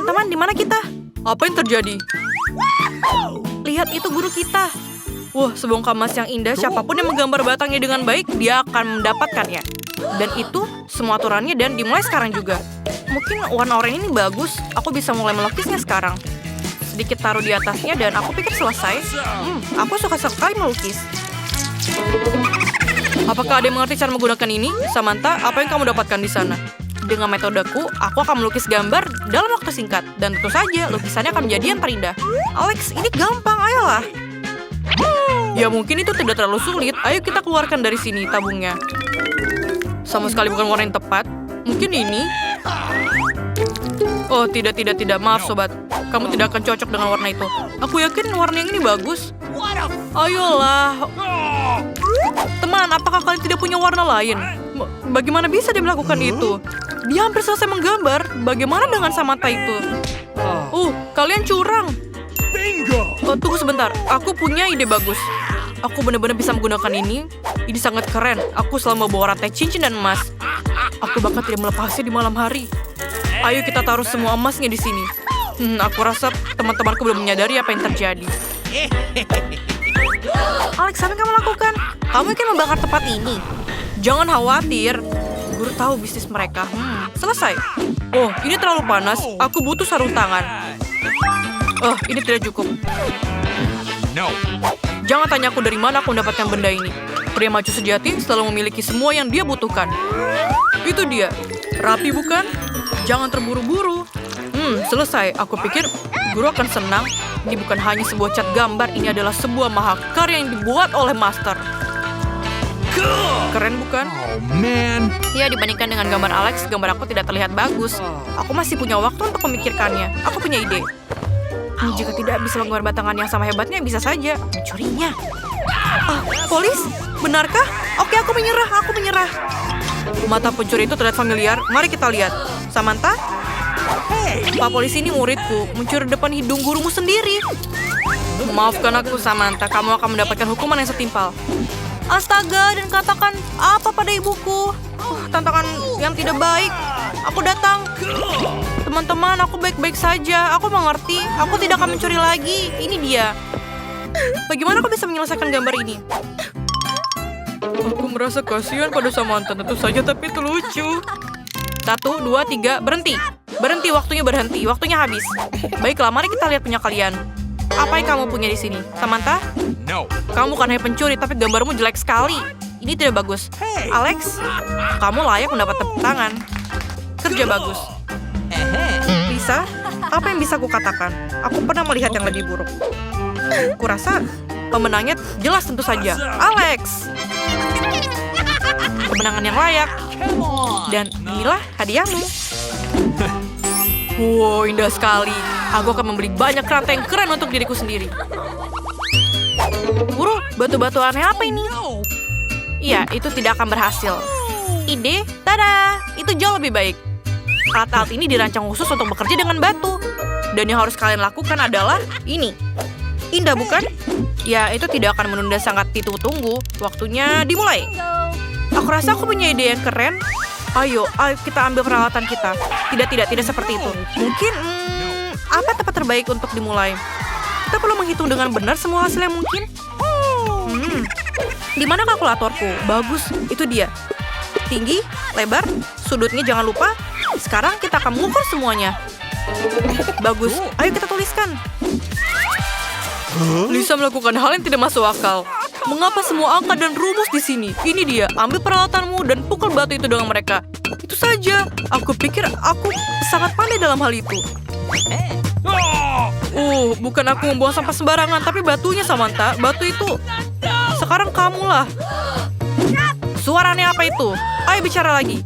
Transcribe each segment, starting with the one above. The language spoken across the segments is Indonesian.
Teman-teman, di mana kita? Apa yang terjadi? Lihat, itu guru kita. Wah, sebongkah emas yang indah. Siapapun yang menggambar batangnya dengan baik, dia akan mendapatkannya. Dan itu semua aturannya dan dimulai sekarang juga. Mungkin warna oranye ini bagus. Aku bisa mulai melukisnya sekarang. Sedikit taruh di atasnya dan aku pikir selesai. Aku suka sekali melukis. Apakah ada yang mengerti cara menggunakan ini? Samantha, apa yang kamu dapatkan di sana? Dengan metodeku, aku akan melukis gambar dalam waktu singkat. Dan tentu saja, lukisannya akan menjadi yang terindah. Alex, ini gampang, ayolah. Ya mungkin itu tidak terlalu sulit. Ayo kita keluarkan dari sini tabungnya. Sama sekali bukan warna yang tepat. Mungkin ini. Oh, tidak. Maaf, sobat. Kamu tidak akan cocok dengan warna itu. Aku yakin warna yang ini bagus. Ayolah. Teman, apakah kalian tidak punya warna lain? Bagaimana bisa dia melakukan itu? Dia hampir selesai menggambar. Bagaimana dengan Samantha itu? Kalian curang. Tunggu sebentar. Aku punya ide bagus. Aku benar-benar bisa menggunakan ini. Ini sangat keren. Aku selalu membawa rantai cincin dan emas. Aku bahkan tidak melepasnya di malam hari. Ayo kita taruh semua emasnya di sini. Aku rasa teman-temanku belum menyadari apa yang terjadi. Alex, apa yang kamu lakukan? Kamu ingin membakar tempat ini? Jangan khawatir. Guru tahu bisnis mereka. Selesai. Oh, ini terlalu panas. Aku butuh sarung tangan. Ini tidak cukup. No. Jangan tanya aku dari mana aku mendapatkan benda ini. Pria maju sejati selalu memiliki semua yang dia butuhkan. Itu dia. Rapi bukan? Jangan terburu-buru. Selesai. Aku pikir guru akan senang. Ini bukan hanya sebuah cat gambar. Ini adalah sebuah mahakarya yang dibuat oleh master. Keren bukan? Oh, man. Ya, dibandingkan dengan gambar Alex, gambar aku tidak terlihat bagus. Aku masih punya waktu untuk memikirkannya. Aku punya ide. Jika tidak bisa menggambar batangan yang sama hebatnya, bisa saja mencurinya. Polis? Benarkah? Oke, aku menyerah. Mata pencuri itu terlihat familiar. Mari kita lihat. Samantha? Pak polisi, ini muridku. Mencuri depan hidung gurumu sendiri. Maafkan aku, Samantha. Kamu akan mendapatkan hukuman yang setimpal. Astaga, dan katakan apa pada ibuku? Tantangan yang tidak baik. Aku datang. Teman-teman, aku baik-baik saja. Aku mengerti. Aku tidak akan mencuri lagi. Ini dia. Bagaimana aku bisa menyelesaikan gambar ini? Aku merasa kasihan pada Samantha. Tentu saja, tapi itu lucu. 1, 2, 3, berhenti. Berhenti, waktunya berhenti. Waktunya habis. Baiklah, mari kita lihat punya kalian. Apa yang kamu punya di sini? Samantha? No. Kamu bukan hanya pencuri, tapi gambarmu jelek sekali. Ini tidak bagus. Alex, kamu layak mendapat tepuk tangan. Kerja bagus. Lisa, apa yang bisa aku katakan? Aku pernah melihat yang lebih buruk. Kurasa pemenangnya jelas tentu saja. Alex! Kemenangan yang layak. Dan inilah hadiahmu. Wow, indah sekali. Aku akan membeli banyak rantai yang keren untuk diriku sendiri. Guru, batu-batu aneh apa ini? Iya, itu tidak akan berhasil. Ide, tada! Itu jauh lebih baik. Alat-alat ini dirancang khusus untuk bekerja dengan batu. Dan yang harus kalian lakukan adalah ini. Indah bukan? Ya, itu tidak akan menunda sangat ditunggu. Waktunya dimulai. Aku rasa aku punya ide yang keren. Ayo kita ambil peralatan kita. Tidak seperti itu. Mungkin, apa tempat terbaik untuk dimulai? Kita perlu menghitung dengan benar semua hasil yang mungkin. Di mana kalkulatorku? Bagus, itu dia. Tinggi, lebar, sudutnya jangan lupa. Sekarang kita akan mengukur semuanya. Bagus, ayo kita tuliskan. Lisa melakukan hal yang tidak masuk akal. Mengapa semua angka dan rumus di sini? Ini dia, ambil peralatanmu dan pukul batu itu dengan mereka. Itu saja. Aku pikir aku sangat pandai dalam hal itu. Bukan aku membuang sampah sembarangan, tapi batunya, Samantha. Batu itu. Sekarang kamulah. Suaranya apa itu? Ayo bicara lagi.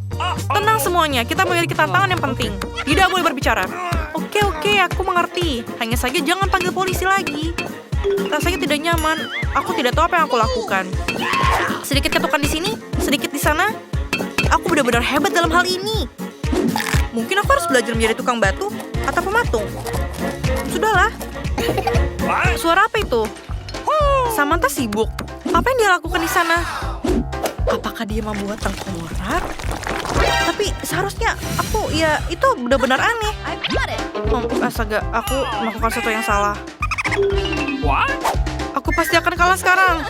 Tenang semuanya, kita memiliki tantangan yang penting. Tidak boleh berbicara. Oke, aku mengerti. Hanya saja jangan panggil polisi lagi. Rasanya tidak nyaman. Aku tidak tahu apa yang aku lakukan. Sedikit ketukan di sini, sedikit di sana. Aku benar-benar hebat dalam hal ini. Mungkin aku harus belajar menjadi tukang batu atau pematung. Sudahlah. Suara apa itu? Samantha sibuk. Apa yang dia lakukan di sana? Apakah dia membuat tengkorak? Tapi Tapi seharusnya aku, ya itu benar-benar aneh. Astaga, aku melakukan sesuatu yang salah. What? Aku pasti akan kalah sekarang.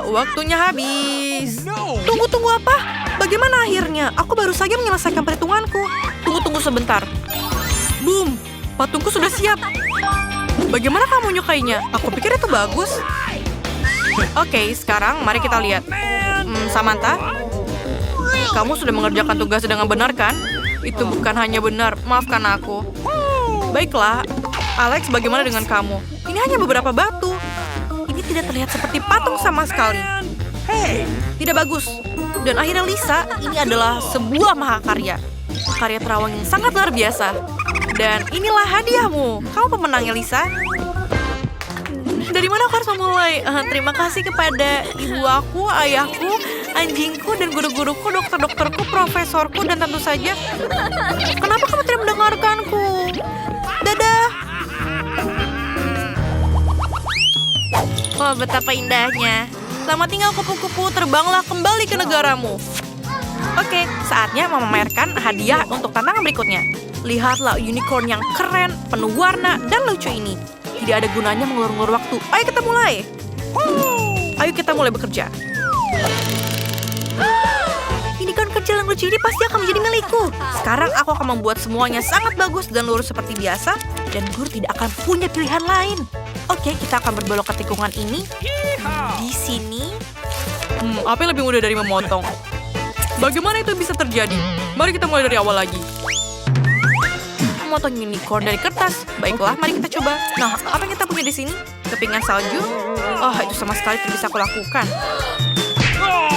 Waktunya habis. No. Tunggu apa? Bagaimana akhirnya? Aku baru saja menyelesaikan perhitunganku. Tunggu sebentar. Boom, patungku sudah siap. Bagaimana kamu menyukainya? Aku pikir itu bagus. Oke, sekarang mari kita lihat. Samantha, kamu sudah mengerjakan tugas dengan benar kan? Itu bukan hanya benar, maafkan aku. Baiklah, Alex, bagaimana dengan kamu? Ini hanya beberapa batu. Ini tidak terlihat seperti patung sama sekali. Tidak bagus. Dan akhirnya Lisa, ini adalah sebuah mahakarya. Karya terawang yang sangat luar biasa. Dan inilah hadiahmu. Kamu pemenangnya, Lisa. Dari mana aku harus memulai? Terima kasih kepada ibu aku, ayahku, anjingku, dan guru-guruku, dokter-dokterku, profesorku, dan tentu saja... Kenapa kamu tidak mendengarkanku? Dadah! Oh, betapa indahnya. Selamat tinggal kupu-kupu, terbanglah kembali ke negaramu. Oke, saatnya memamerkan hadiah untuk tantangan berikutnya. Lihatlah unicorn yang keren, penuh warna, dan lucu ini. Tidak ada gunanya mengulur-ngulur waktu. Ayo kita mulai. Ayo kita mulai bekerja. Unicorn kecil yang lucu ini pasti akan menjadi milikku. Sekarang aku akan membuat semuanya sangat bagus dan lurus seperti biasa. Dan guru tidak akan punya pilihan lain. Oke, kita akan berbelok ke tikungan ini. Di sini. Apa yang lebih mudah dari memotong? Bagaimana itu bisa terjadi? Mari kita mulai dari awal lagi. Memotong unicorn dari kertas. Baiklah, mari kita coba. Nah, apa yang kita punya di sini? Kepingan salju? Oh, itu sama sekali tidak bisa aku lakukan.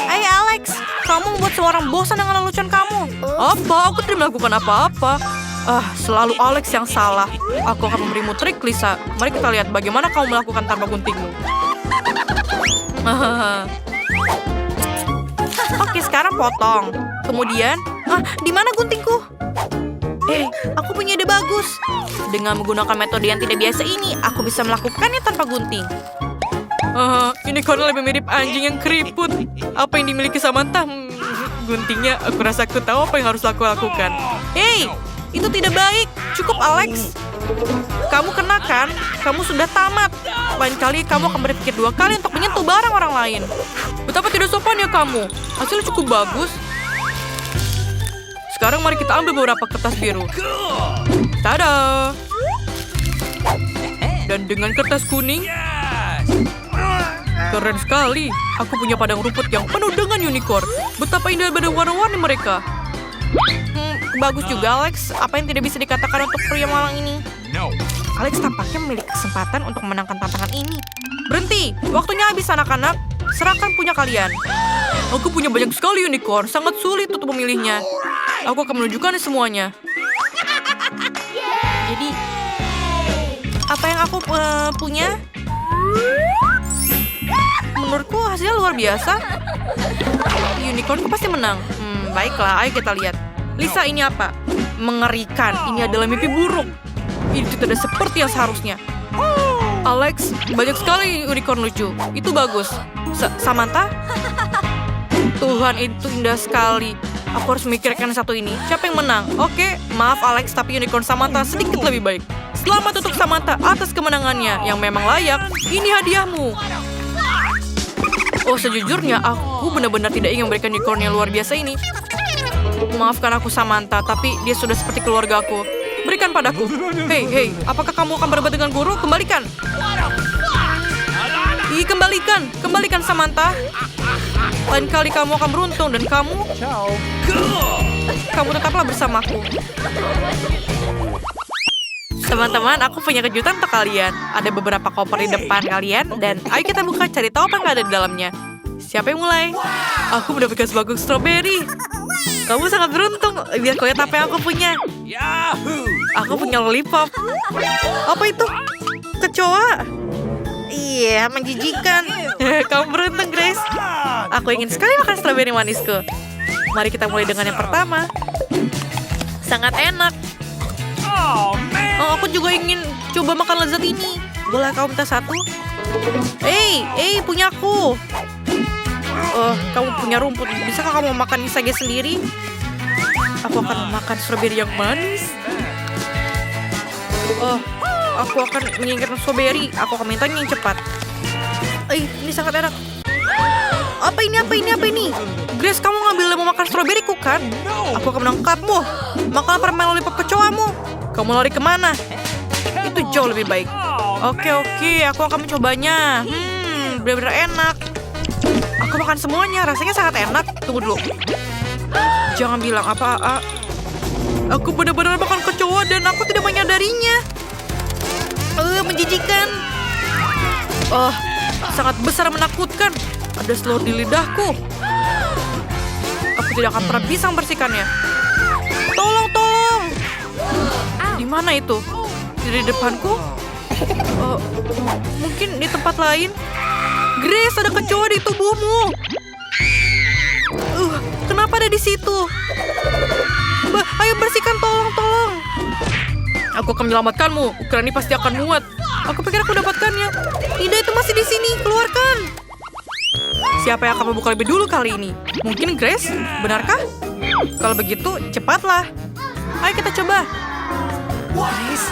Hai Alex, kamu membuat semua orang bosan dengan lelucon kamu. Apa? Aku tidak melakukan apa-apa. Selalu Alex yang salah. Aku akan memberimu trik, Lisa. Mari kita lihat bagaimana kamu melakukan tanpa guntingmu. Oke, sekarang potong. Kemudian, di mana guntingku? Aku punya ide bagus. Dengan menggunakan metode yang tidak biasa ini, aku bisa melakukannya tanpa gunting. Ini karena lebih mirip anjing yang keriput. Apa yang dimiliki Samantha? Guntingnya, aku rasa aku tahu apa yang harus aku lakukan. Hei, itu tidak baik. Cukup, Alex. Kamu kena kan? Kamu sudah tamat. Lain kali kamu akan berpikir 2 kali untuk menyentuh barang orang lain. Betapa tidak sopan ya kamu. Hasilnya cukup bagus. Sekarang mari kita ambil beberapa kertas biru. Tada! Dan dengan kertas kuning. Keren sekali. Aku punya padang rumput yang penuh dengan unicorn. Betapa indah dan warna-warni mereka. Bagus juga, Alex. Apa yang tidak bisa dikatakan untuk pria malang ini? No. Alex tampaknya memiliki kesempatan untuk memenangkan tantangan ini. Berhenti! Waktunya habis, anak-anak. Serahkan punya kalian. Aku punya banyak sekali unicorn. Sangat sulit untuk memilihnya. Aku akan menunjukkan semuanya. Jadi, apa yang aku punya? Menurutku hasilnya luar biasa. Unicornku pasti menang. Baiklah, ayo kita lihat. Lisa, ini apa? Mengerikan. Ini adalah mimpi buruk. Ini tidak seperti yang seharusnya. Alex, banyak sekali unicorn lucu. Itu bagus. Samantha? Tuhan, itu indah sekali. Aku harus memikirkan satu ini. Siapa yang menang? Oke, maaf Alex, tapi unicorn Samantha sedikit lebih baik. Selamat untuk Samantha atas kemenangannya yang memang layak. Ini hadiahmu. Oh, sejujurnya aku benar-benar tidak ingin memberikan unicorn yang luar biasa ini. Maafkan aku Samantha, tapi dia sudah seperti keluargaku. Berikan padaku. Hei, apakah kamu akan berbuat dengan guru? Kembalikan. Kembalikan Samantha. Lain kali kamu akan beruntung dan kamu tetaplah bersamaku. Teman-teman, aku punya kejutan untuk kalian. Ada beberapa koper di depan kalian dan ayo kita buka cari tahu apa yang ada di dalamnya. Siapa yang mulai? Aku mendapatkan sebagong strawberry. Kamu sangat beruntung. Biar kau lihat apa yang aku punya. Yahoo! Aku punya lollipop. Apa itu? Kecoa. Iya, menjijikan. Kamu beruntung, Grace. Aku ingin sekali makan strawberry manisku. Mari kita mulai dengan yang pertama. Sangat enak. Oh, aku juga ingin coba makan lezat ini. Boleh kau minta satu? Punyaku. Oh, kamu punya rumput. Bisakah kamu makan ini saja sendiri? Aku akan makan stroberi yang manis. Oh, aku akan menginginkan strawberry. Aku akan mintanya yang cepat. Ini sangat enak. Apa ini? Grace, kamu ngambil mau makan strawberry ku kan? Aku akan menangkapmu. Makan permen lollipop kecoamu. Kamu lari kemana? Itu jauh lebih baik. Oke, aku akan mencobanya. Benar-benar enak. Aku makan semuanya, rasanya sangat enak. Tunggu dulu. Jangan bilang apa. Aku benar-benar makan kecoa dan aku tidak menyadarinya. Menjijikan. Oh, sangat besar menakutkan. Ada selur di lidahku. Aku tidak akan pernah bisa membersihkannya. Tolong. Di mana itu? Di depanku? Mungkin di tempat lain. Grace, ada kecoa di tubuhmu. Kenapa ada di situ? Ayo bersihkan, tolong. Aku akan menyelamatkanmu. Ukuran ini pasti akan muat. Aku pikir aku dapatkannya. Tidak, itu masih di sini. Keluarkan. Siapa yang akan membuka lebih dulu kali ini? Mungkin Grace? Benarkah? Kalau begitu, cepatlah. Ayo kita coba. Grace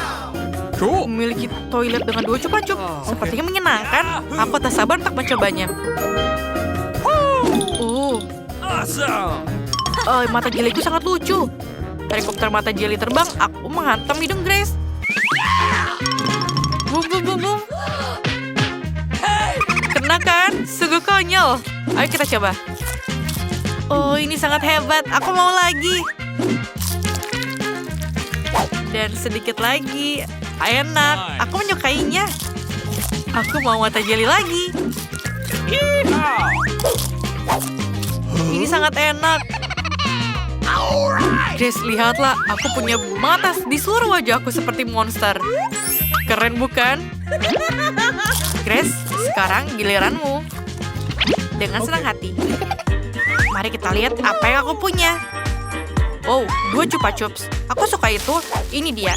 memiliki toilet dengan 2 cupa-cup. Sepertinya menyenangkan. Aku tak sabar untuk mencobanya. Awesome. Mata jeliku sangat lucu. Helikopter mata jeli terbang, aku menghantam hidung Grace. Bum. Kena kan? Sungguh konyol. Ayo kita coba. Ini sangat hebat. Aku mau lagi. Dan sedikit lagi. Enak. Aku menyukainya. Aku mau mata jeli lagi. Ini sangat enak. Grace, lihatlah. Aku punya mata di seluruh wajahku seperti monster. Keren bukan? Grace, sekarang giliranmu. Dengan senang hati. Mari kita lihat apa yang aku punya. 2 cupa-cups. Aku suka itu. Ini dia.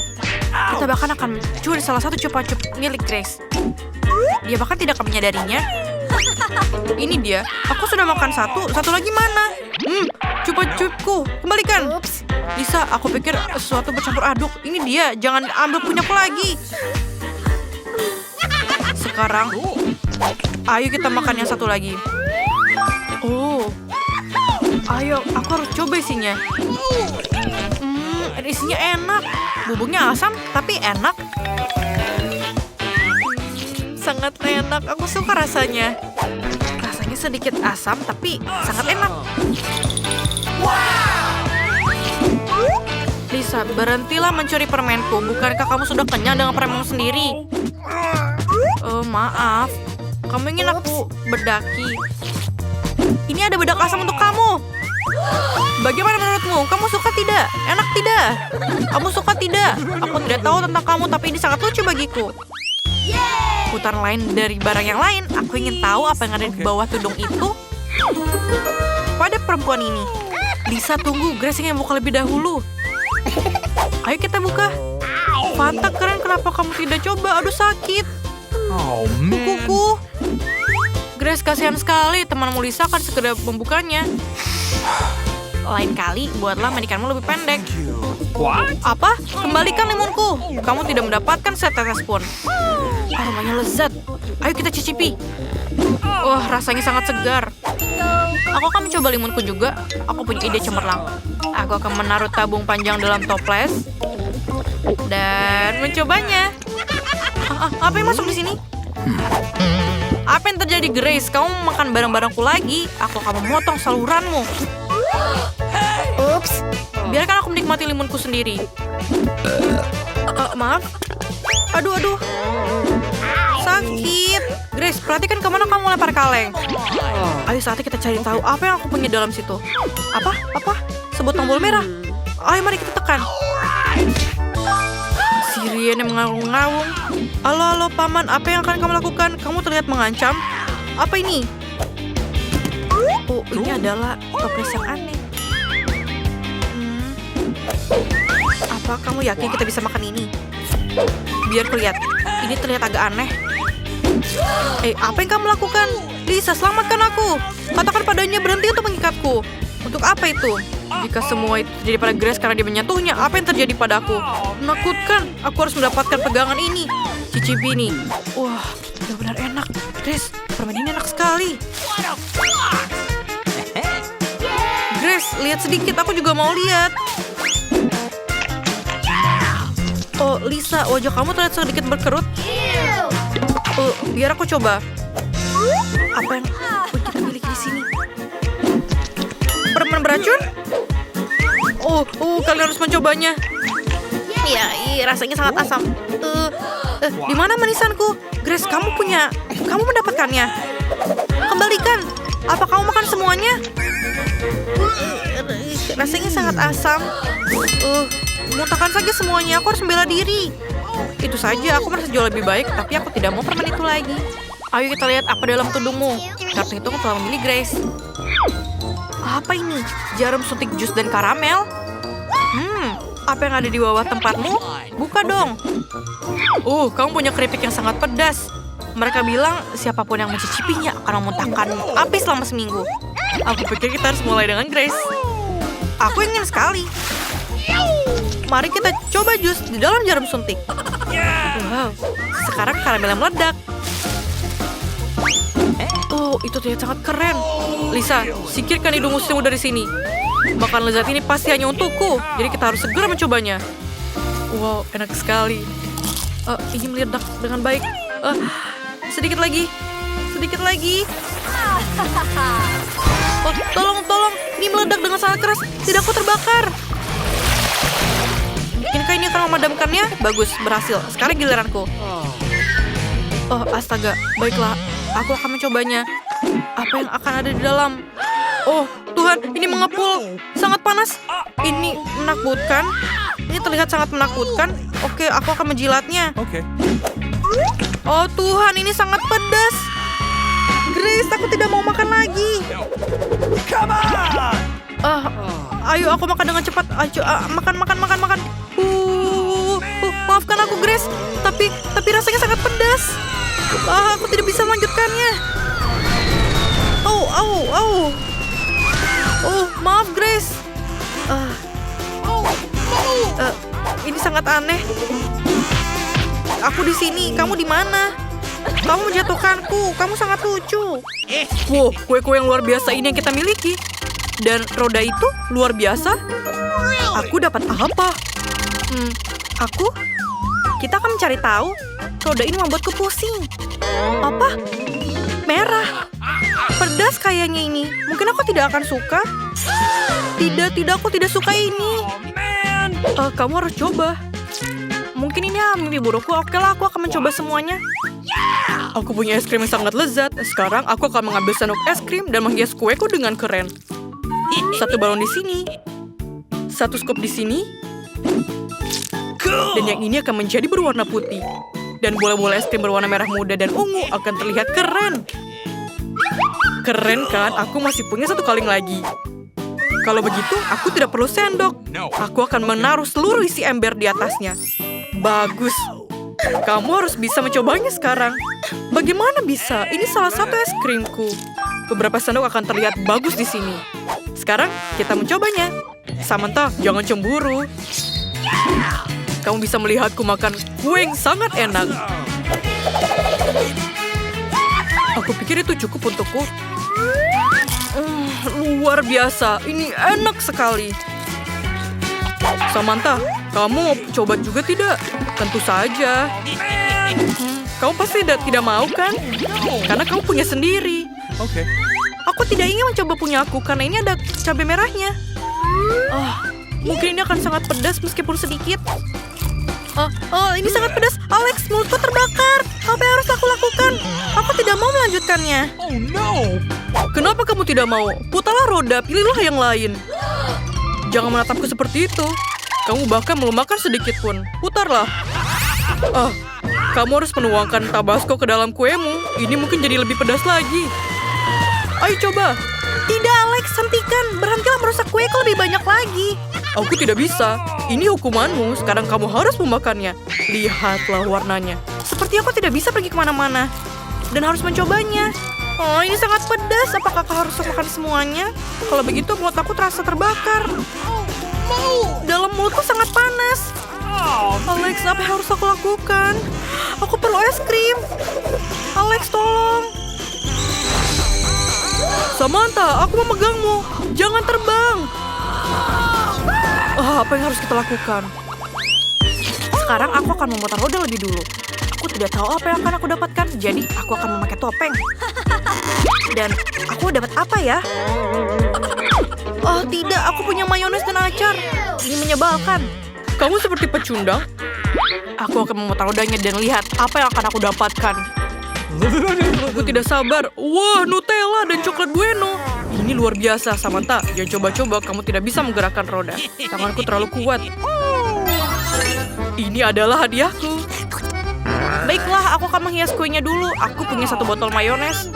Kita bahkan akan mencuri salah satu cupa-cup milik Grace. Dia bahkan tidak akan menyadarinya. Ini dia. Aku sudah makan satu lagi mana? Cupa-cupku. Kembalikan. Lisa, aku pikir sesuatu bercampur aduk. Ini dia. Jangan ambil punyaku lagi. Sekarang, ayo kita makan yang satu lagi. Ayo, aku harus coba isinya. Isinya enak. Bubuknya asam, tapi enak. Sangat enak. Aku suka rasanya. Rasanya sedikit asam, tapi sangat enak. Lisa, berhentilah mencuri permenku. Bukankah kamu sudah kenyang dengan permenmu sendiri? Maaf. Kamu ingin aku berdaki. Ini ada bedak asam untuk kamu. Bagaimana menurutmu? Kamu suka tidak? Enak tidak? Kamu suka tidak? Aku tidak tahu tentang kamu, tapi ini sangat lucu bagiku. Putaran lain dari barang yang lain. Aku ingin tahu apa yang ada di bawah tudung itu. Pada perempuan ini. Lisa, tunggu. Grace ingin buka lebih dahulu. Ayo kita buka. Fanta, keren. Kenapa kamu tidak coba? Aduh, sakit. Kukuku. Grace, kasihan sekali. Temanmu Lisa akan segera membukanya. Lain kali, buatlah mandikanmu lebih pendek. What? Apa? Kembalikan limunku. Kamu tidak mendapatkan setetes pun. Aromanya lezat. Ayo kita cicipi. Wah, rasanya sangat segar. Aku akan mencoba limunku juga. Aku punya ide cemerlang. Aku akan menaruh tabung panjang dalam toples dan mencobanya. Apa yang masuk di sini? Apa yang terjadi, Grace? Kamu makan barang-barangku lagi. Aku akan memotong saluranmu. Ups. Biarkan aku menikmati limunku sendiri. Maaf. Aduh. Sakit. Grace, perhatikan kemana kamu lempar kaleng. Ayo saatnya kita cari tahu apa yang aku punya dalam situ. Apa? Sebut tombol merah. Ayo mari kita tekan. Sirien yang mengaung-ngaung. Halo, paman. Apa yang akan kamu lakukan? Kamu terlihat mengancam. Apa ini? Ini adalah toples yang aneh. Apa kamu yakin kita bisa makan ini? Biar kulihat. Ini terlihat agak aneh. Apa yang kamu lakukan? Lisa, selamatkan aku. Katakan padanya berhenti untuk mengikatku. Untuk apa itu? Jika semua itu terjadi pada Grace karena dia menyentuhnya, apa yang terjadi padaku? Menakutkan. Aku harus mendapatkan pegangan ini. Cicipi ini. Wah, benar-benar enak. Grace, permen ini enak sekali. Grace, lihat sedikit. Aku juga mau lihat. Oh, Lisa, wajah kamu terlihat sedikit berkerut. Biar aku coba. Apa yang kita miliki di sini? Permen beracun? Kalian harus mencobanya. Iya, rasanya sangat asam. Di mana manisanku? Grace, kamu mendapatkannya. Kembalikan. Apa kamu makan semuanya? Rasanya sangat asam. Muntahkan saja semuanya. Aku harus membela diri. Itu saja. Aku merasa jauh lebih baik, tapi aku tidak mau permen itu lagi. Ayo kita lihat apa dalam tudungmu. Kartu itu telah memilih Grace. Apa ini? Jarum suntik jus dan karamel? Apa yang ada di bawah tempatmu? Buka dong. Kamu punya keripik yang sangat pedas. Mereka bilang siapapun yang mencicipinya akan memuntahkan api selama seminggu. Aku pikir kita harus mulai dengan Grace. Aku ingin sekali. Mari kita coba jus di dalam jarum suntik. Wow, sekarang karamelnya meledak. Itu terlihat sangat keren. Lisa, singkirkan hidungmu dari sini. Makan lezat ini pasti hanya untukku. Jadi kita harus segera mencobanya. Wow, enak sekali. Ini meledak dengan baik. Sedikit lagi. Tolong. Ini meledak dengan sangat keras. Tidak, aku terbakar. Mungkinkah ini akan memadamkannya? Bagus, berhasil. Sekarang giliranku. Astaga. Baiklah, aku akan mencobanya. Apa yang akan ada di dalam? Tuhan, ini mengepul. Sangat panas. Ini menakutkan. Ini terlihat sangat menakutkan. Oke, aku akan menjilatnya. Okay. Oh Tuhan, ini sangat pedas. Grace, aku tidak mau makan lagi. Come on! Ayo, aku makan dengan cepat. Ayo, makan. Maafkan aku, Grace. Tapi rasanya sangat pedas. Aku tidak bisa melanjutkannya. Maaf, Grace. Ini sangat aneh. Aku di sini, kamu di mana? Kamu menjatuhkanku, kamu sangat lucu. Wow, kue-kue yang luar biasa ini yang kita miliki. Dan roda itu luar biasa. Aku dapat apa? Kita akan mencari tahu. Roda ini membuatku pusing. Apa? Merah. Pedas kayaknya ini. Mungkin aku tidak akan suka. Tidak, aku tidak suka ini. Kamu harus coba. Mungkin ini mimpi burukku. Oke lah, aku akan mencoba semuanya. Aku punya es krim yang sangat lezat. Sekarang aku akan mengambil sendok es krim dan menghias kueku dengan keren. Satu balon di sini. Satu scoop di sini. Dan yang ini akan menjadi berwarna putih. Dan bola-bola es krim berwarna merah muda dan ungu akan terlihat keren. Keren kan? Aku masih punya satu kaleng lagi. Kalau begitu, aku tidak perlu sendok. Aku akan menaruh seluruh isi ember di atasnya. Bagus. Kamu harus bisa mencobanya sekarang. Bagaimana bisa? Ini salah satu es krimku. Beberapa sendok akan terlihat bagus di sini. Sekarang kita mencobanya. Samantha, jangan cemburu. Kamu bisa melihatku makan kue yang sangat enak. Aku pikir itu cukup untukku. Luar biasa. Ini enak sekali. Samantha, kamu mau coba juga tidak? Tentu saja. Kamu pasti tidak mau kan? Karena kamu punya sendiri. Okay. Aku tidak ingin mencoba punya aku karena ini ada cabai merahnya. Mungkin ini akan sangat pedas meskipun sedikit. Ini sangat pedas. Alex, mulutku terbakar. Apa yang harus aku lakukan? Aku tidak mau melanjutkannya. Oh no! Kenapa kamu tidak mau? Putarlah roda, pilihlah yang lain. Jangan menatapku seperti itu. Kamu bahkan belum makan sedikit pun. Putarlah. Kamu harus menuangkan tabasco ke dalam kuemu. Ini mungkin jadi lebih pedas lagi. Ayo coba. Tidak, Alex, hentikan. Berhentilah merusak kueku lebih banyak lagi. Aku tidak bisa. Ini hukumanmu. Sekarang kamu harus memakannya. Lihatlah warnanya. Seperti aku tidak bisa pergi kemana-mana. Dan harus mencobanya. Oh, ini sangat pedas. Apakah kakak harus makan semuanya? Kalau begitu mulut aku terasa terbakar. Dalam mulutku sangat panas. Alex, apa yang harus aku lakukan? Aku perlu es krim. Alex, tolong. Samantha, aku memegangmu. Jangan terbang. Apa yang harus kita lakukan? Sekarang aku akan memutar roda lebih dulu. Aku tidak tahu apa yang akan aku dapatkan, jadi aku akan memakai topeng. Dan aku dapat apa ya? Oh tidak, aku punya mayones dan acar. Ini menyebalkan. Kamu seperti pecundang. Aku akan memutar rodanya dan lihat apa yang akan aku dapatkan. Aku tidak sabar. Wah, Nutella dan coklat bueno. Ini luar biasa, Samantha. Jangan coba-coba, kamu tidak bisa menggerakkan roda. Tanganku terlalu kuat. Ini adalah hadiahku. Baiklah, aku akan menghias kuenya dulu. Aku punya 1 botol mayones.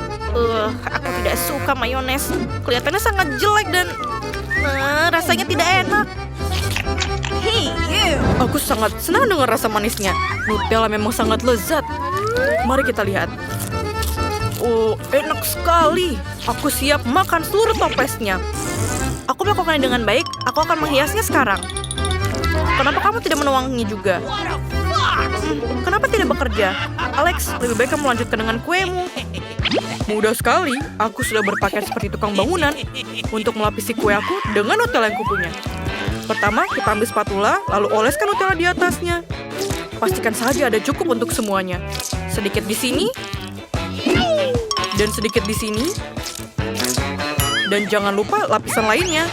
Aku tidak suka mayones. Kelihatannya sangat jelek dan rasanya tidak enak. Aku sangat senang dengan rasa manisnya. Nutella memang sangat lezat. Mari kita lihat. Oh, enak sekali. Aku siap makan seluruh toppesnya. Aku melakukannya dengan baik. Aku akan menghiasnya sekarang. Kenapa kamu tidak menuangnya juga? Kenapa tidak bekerja? Alex, lebih baik kamu lanjutkan dengan kuemu. Mudah sekali. Aku sudah berpakaian seperti tukang bangunan untuk melapisi kue aku dengan Nutella yang kupunya. Pertama, kita ambil spatula, lalu oleskan Nutella di atasnya. Pastikan saja ada cukup untuk semuanya. Sedikit di sini, dan sedikit di sini, dan jangan lupa lapisan lainnya.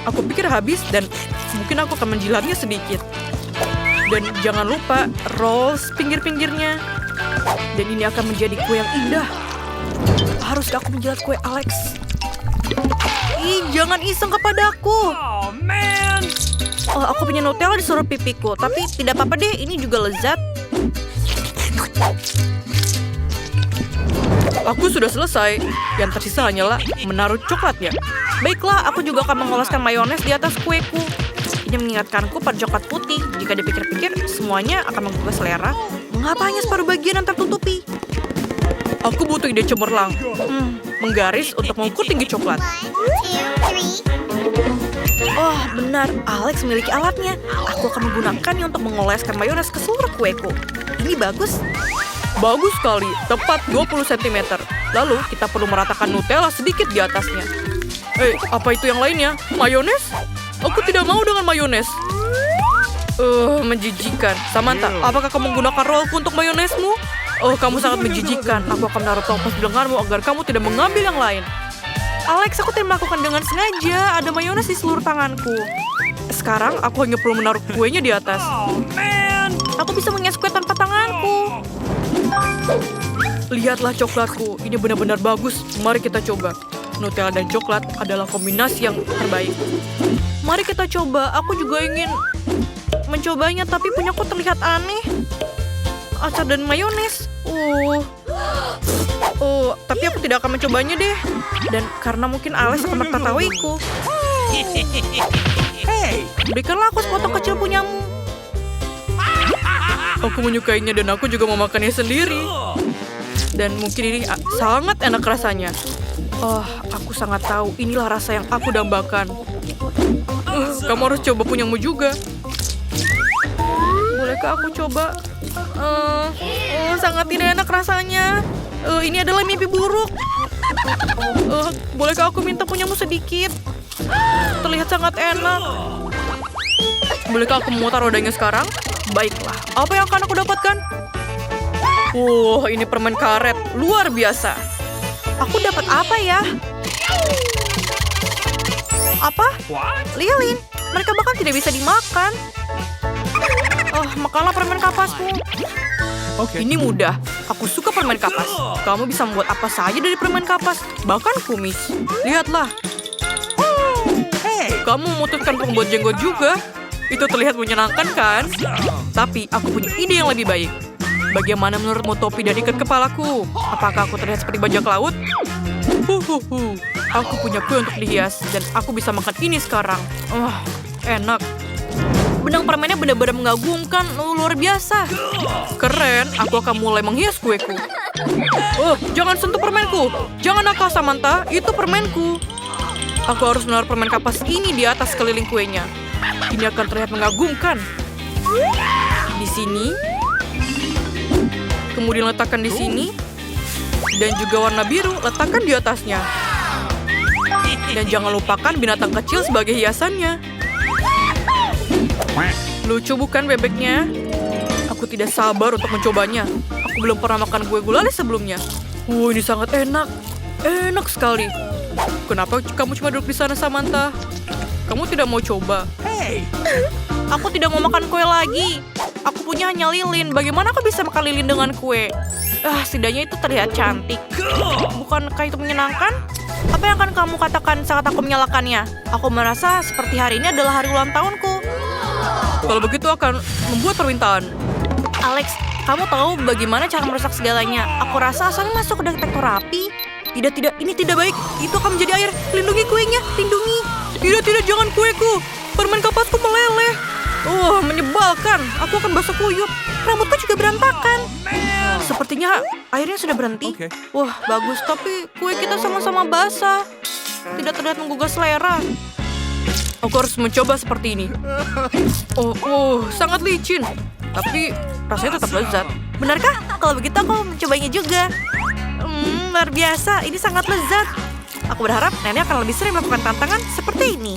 Aku pikir habis dan mungkin aku akan menjilatnya sedikit. Dan jangan lupa rolls pinggir-pinggirnya. Dan ini akan menjadi kue yang indah. Haruskah aku menjilat kue Alex? Ih, jangan iseng kepadaku. Oh, aku punya Nutella di seluruh pipiku. Tapi tidak apa-apa deh, ini juga lezat. Aku sudah selesai. Yang tersisa hanyalah menaruh coklatnya. Baiklah, aku juga akan mengoleskan mayones di atas kueku. Ini mengingatkanku pada coklat putih. Jika dipikir-pikir, semuanya akan menggugah selera. Mengapa hanya separuh bagian yang tertutupi? Aku butuh ide cemerlang. Menggaris untuk mengukur tinggi coklat. Oh, benar. Alex memiliki alatnya. Aku akan menggunakannya untuk mengoleskan mayones ke seluruh kueku. Ini bagus. Bagus sekali. Tepat 20 cm. Lalu, kita perlu meratakan Nutella sedikit di atasnya. Apa itu yang lainnya? Mayones? Aku tidak mau dengan mayones. Menjijikan. Samantha, apakah kamu menggunakan rollku untuk mayonesmu? Oh, kamu sangat menjijikan. Aku akan menaruh toples di lenganmu agar kamu tidak mengambil yang lain. Alex, aku tidak melakukan dengan sengaja. Ada mayones di seluruh tanganku. Sekarang, aku hanya perlu menaruh kuenya di atas. Aku bisa menghias kue tanpa tanganku. Lihatlah coklatku. Ini benar-benar bagus. Mari kita coba. Nutella dan coklat adalah kombinasi yang terbaik. Mari kita coba. Aku juga ingin mencobanya, tapi punyaku terlihat aneh. Acar dan mayones. Tapi aku tidak akan mencobanya deh. Dan karena mungkin Alex akan menertawaku. Berikanlah aku sepotong kecil punyamu. Aku menyukainya dan aku juga mau makannya sendiri. Dan mungkin ini sangat enak rasanya. Aku sangat tahu inilah rasa yang aku dambakan. Kamu harus coba punyamu juga. Bolehkah aku coba? Sangat tidak enak rasanya. Ini adalah mimpi buruk. Bolehkah aku minta punyamu sedikit? Terlihat sangat enak. Bolehkah aku memutar rodanya sekarang? Baiklah, apa yang akan aku dapatkan? Ini permen karet. Luar biasa. Aku dapat apa ya? Apa? Lilin. Mereka bahkan tidak bisa dimakan. Makanlah permen kapasku. Ini mudah. Aku suka permen kapas. Kamu bisa membuat apa saja dari permen kapas. Bahkan kumis. Lihatlah. Kamu memutuskan pembuat jenggot juga. Itu terlihat menyenangkan, kan? Tapi aku punya ide yang lebih baik. Bagaimana menurutmu topi dan ikat kepalaku? Apakah aku terlihat seperti bajak laut? Aku punya kue untuk dihias. Dan aku bisa makan ini sekarang. Enak. Benang permennya benar-benar mengagumkan. Luar biasa. Keren. Aku akan mulai menghias kueku. Oh, jangan sentuh permenku. Jangan nakal, Samantha. Itu permenku. Aku harus menaruh permen kapas ini di atas keliling kuenya. Ini akan terlihat mengagumkan. Di sini. Kemudian letakkan di sini. Dan juga warna biru letakkan di atasnya. Dan jangan lupakan binatang kecil sebagai hiasannya. Lucu bukan bebeknya? Aku tidak sabar untuk mencobanya. Aku belum pernah makan kue gulali sebelumnya. Ini sangat enak. Enak sekali. Kenapa kamu cuma duduk di sana, Samantha? Kamu tidak mau coba? Hey! Aku tidak mau makan kue lagi. Aku punya hanya lilin. Bagaimana aku bisa makan lilin dengan kue? Setidaknya itu terlihat cantik. Bukankah itu menyenangkan? Apa yang akan kamu katakan saat aku menyalakannya? Aku merasa seperti hari ini adalah hari ulang tahunku. Kalau begitu akan membuat permintaan. Alex, kamu tahu bagaimana cara merusak segalanya? Aku rasa asalnya masuk ke detektor api. Tidak, ini tidak baik. Itu akan menjadi air. Lindungi kuenya, lindungi. Tidak, jangan kueku. Permen kapasku meleleh. Menyebalkan. Aku akan basah kuyup. Rambutku juga berantakan. Sepertinya airnya sudah berhenti. Oke. Wah, bagus. Tapi kue kita sama-sama basah. Tidak terlihat menggugah selera. Aku harus mencoba seperti ini. Sangat licin. Tapi rasanya tetap lezat. Benarkah? Kalau begitu aku mencobanya juga. Luar biasa. Ini sangat lezat. Aku berharap nenek akan lebih sering melakukan tantangan seperti ini.